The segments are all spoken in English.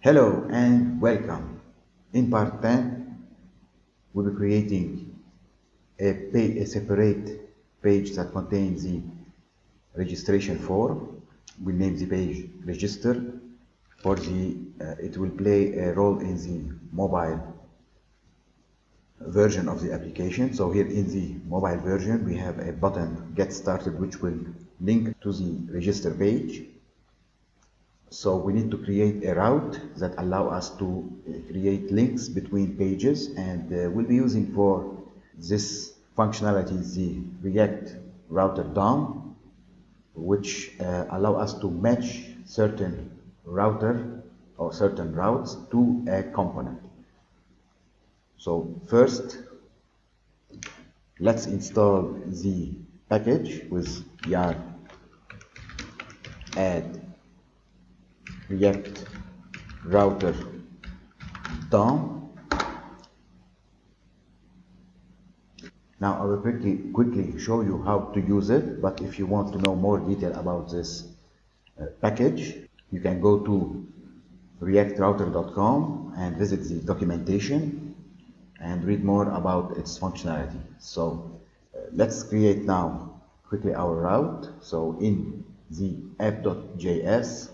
Hello and welcome. In part 10, we'll be creating a separate page that contains the registration form. We'll name the page register. It will play a role in the mobile version of the application. So here in the mobile version, we have a button get started, which will link to the register page. So we need to create a route that allow us to create links between pages, and we'll be using for this functionality the React router DOM, which allow us to match certain router or certain routes to a component. So first, let's install the package with yarn add React router DOM. Now I will quickly show you how to use it, but if you want to know more detail about this package, you can go to reactrouter.com and visit the documentation and read more about its functionality. So let's create now quickly our route. So in the app.js,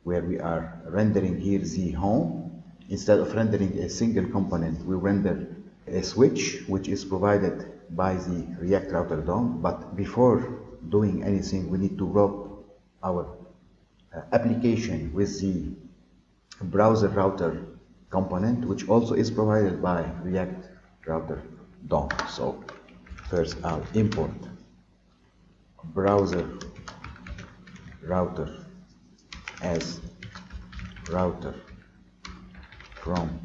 where we are rendering here the home, instead of rendering a single component, we render a switch which is provided by the React router DOM. But before doing anything, we need to wrap our application with the browser router component, which also is provided by React router DOM. So first I'll import browser router as router from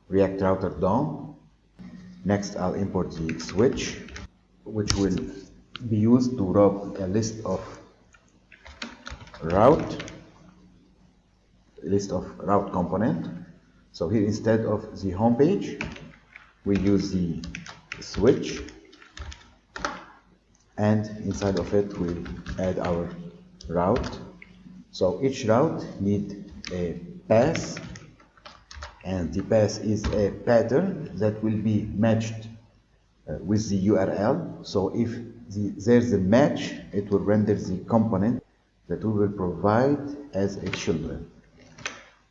React router DOM. Next I'll import the switch, which will be used to wrap a list of route component. So here, instead of the home page, we use the switch, and inside of it we'll add our route. So each route needs a path, and the path is a pattern that will be matched with the URL. So if there's a match, it will render the component that we will provide as a children.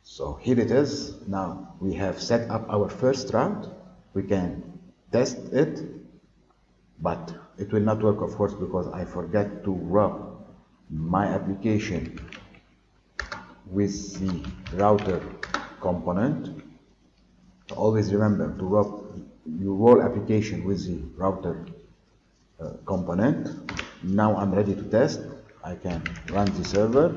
So here it is. Now we have set up our first route. We can test it, but it will not work, of course, because I forgot to wrap my application with the router component. Always remember to wrap your whole application with the router component. Now I'm ready to test. I can run the server.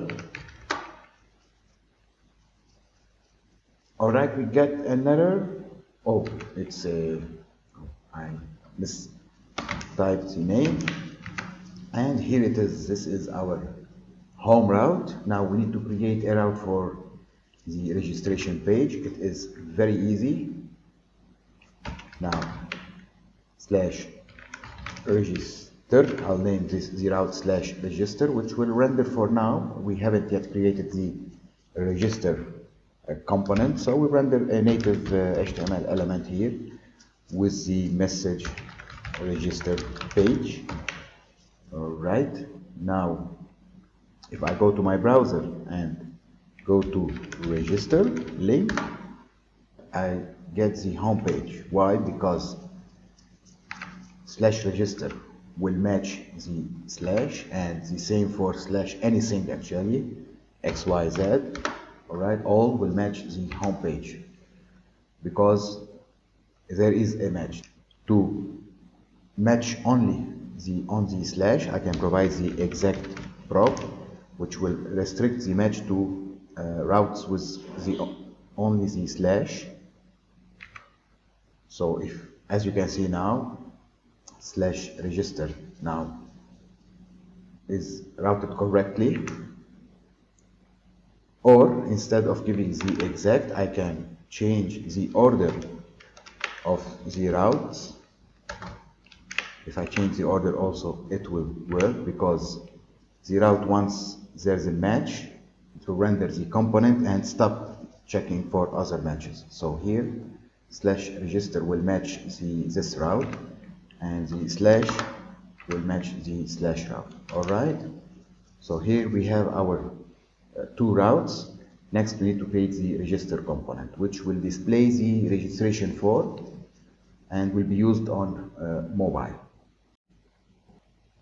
Alright, we get an error. Oh, it's I mistyped the name, and here it is. This is our home route. Now we need to create a route for the registration page. It is very easy. Now /register, I'll name this the route /register, which will render for now. We haven't yet created the register component, so we render a native HTML element here with the message register page. Alright, now if I go to my browser and go to register link, I get the home page. Why? Because /register will match the slash, and the same for /anything, actually XYZ. Alright, all will match the home page because there is a match. To match only on the slash, I can provide the exact prop, which will restrict the match to routes with only the slash. So if, as you can see now, /register now is routed correctly. Or instead of giving the exact, I can change the order of the routes. If I change the order also, it will work, because the route, once there's a match, to render the component and stop checking for other matches. So here slash register will match this route, and the slash will match the slash route. Alright, so here we have our two routes. Next we need to create the register component, which will display the registration form and will be used on mobile.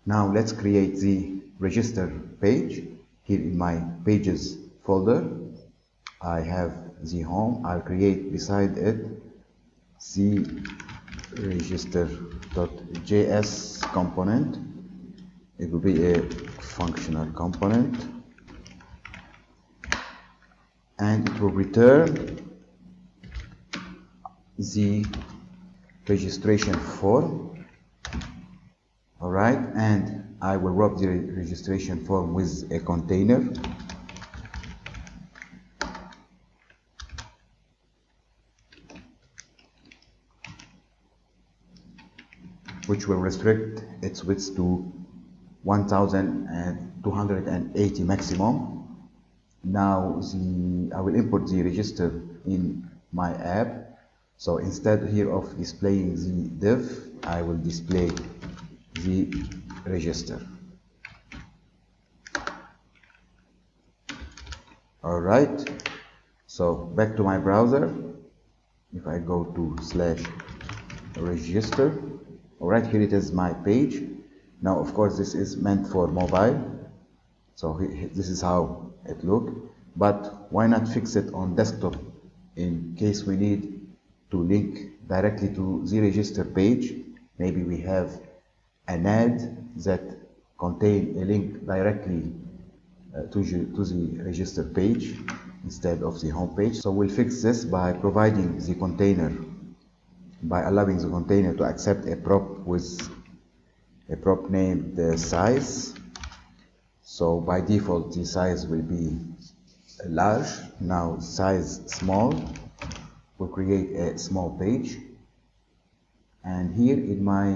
Now let's create the register page. Here in my pages folder I have the home. I'll create beside it the register.js component. It will be a functional component, and it will return the registration form. Alright, and I will wrap the registration form with a container. Which will restrict its width to 1280 maximum. Now I will import the register in my app. So instead here of displaying the div, I will display the register. Alright, so back to my browser. If I go to /register, alright, here it is my page. Now of course this is meant for mobile, so this is how it looks, but why not fix it on desktop in case we need to link directly to the register page. Maybe we have an ad that contain a link directly to the register page instead of the home page. So we'll fix this by providing the container, by allowing the container to accept a prop with a prop named size. So by default the size will be large. Now size small will create a small page, and here in my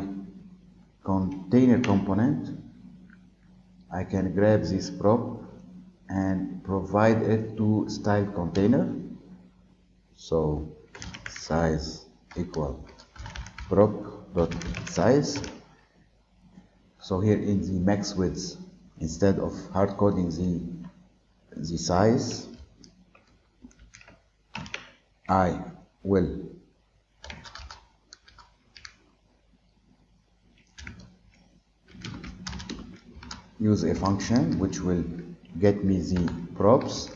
container component I can grab this prop and provide it to style container. So size equal prop.size. So here in the max width, instead of hard coding the size, I will use a function which will get me the props,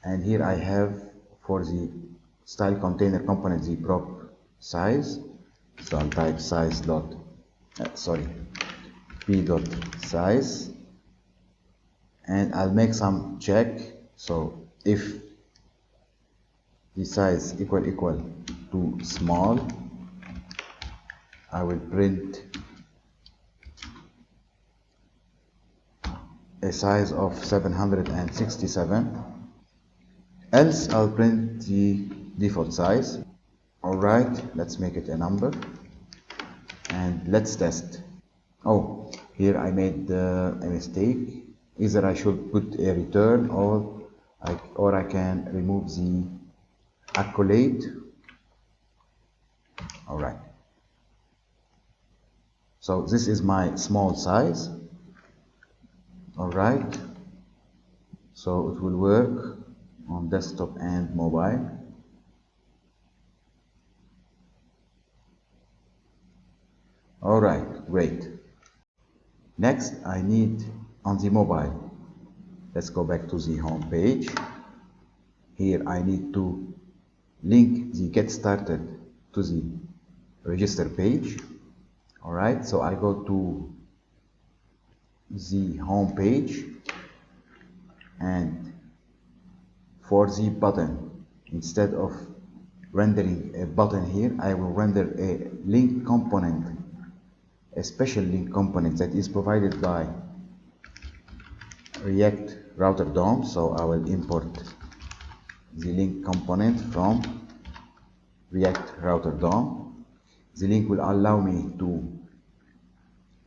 and here I have for the style container component the prop size. So I'll type size dot p.size, and I'll make some check. So if the size equal to small, I will print a size of 767, else I'll print the default size. Alright, let's make it a number and let's test. Oh, here I made a mistake. Either I should put a return or I can remove the accolade. Alright, so this is my small size. Alright, so it will work on desktop and mobile. Alright, great. Next I need on the mobile, let's go back to the home page. Here I need to link the get started to the register page. Alright, so I go to the home page, and for the button, instead of rendering a button here, I will render a link component, a special link component that is provided by React Router DOM. So I will import the link component from React Router DOM. The link will allow me to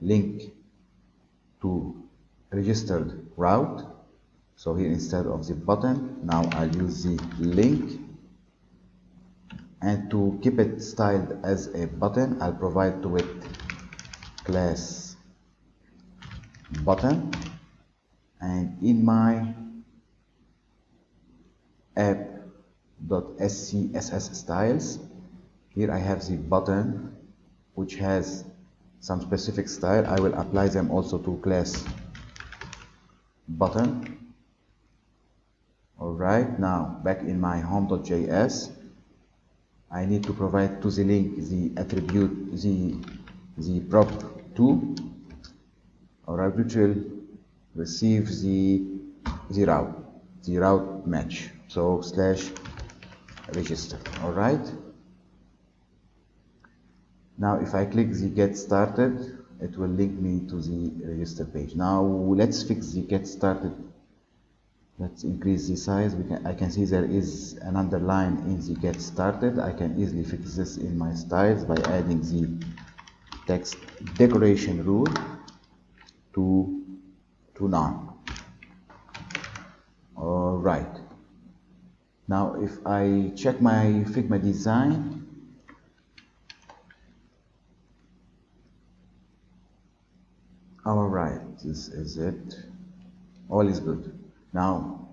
link to registered route. So here instead of the button, now I'll use the link. And to keep it styled as a button, I'll provide to it class button. And in my app.scss styles, here I have the button which has some specific style. I will apply them also to class button. Alright, now back in my home.js, I need to provide to the link the attribute, the prop2, alright, which will receive the route match. So slash register. Alright. Now if I click the get started, it will link me to the register page. Now let's fix the get started. Let's increase the size. I can see there is an underline in the get started. I can easily fix this in my styles by adding the text decoration rule to none. Alright. Now if I check my Figma design, alright, this is it. All is good. Now,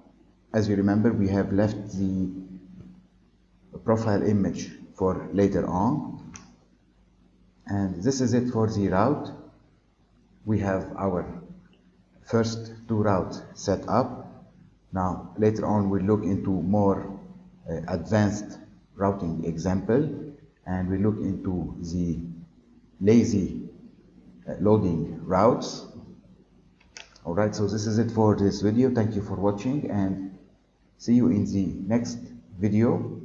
as you remember, we have left the profile image for later on. And this is it for the route. We have our first two routes set up. Now, later on, we'll look into more advanced routing example, and we look into the lazy loading routes. Alright, so this is it for this video. Thank you for watching, and see you in the next video.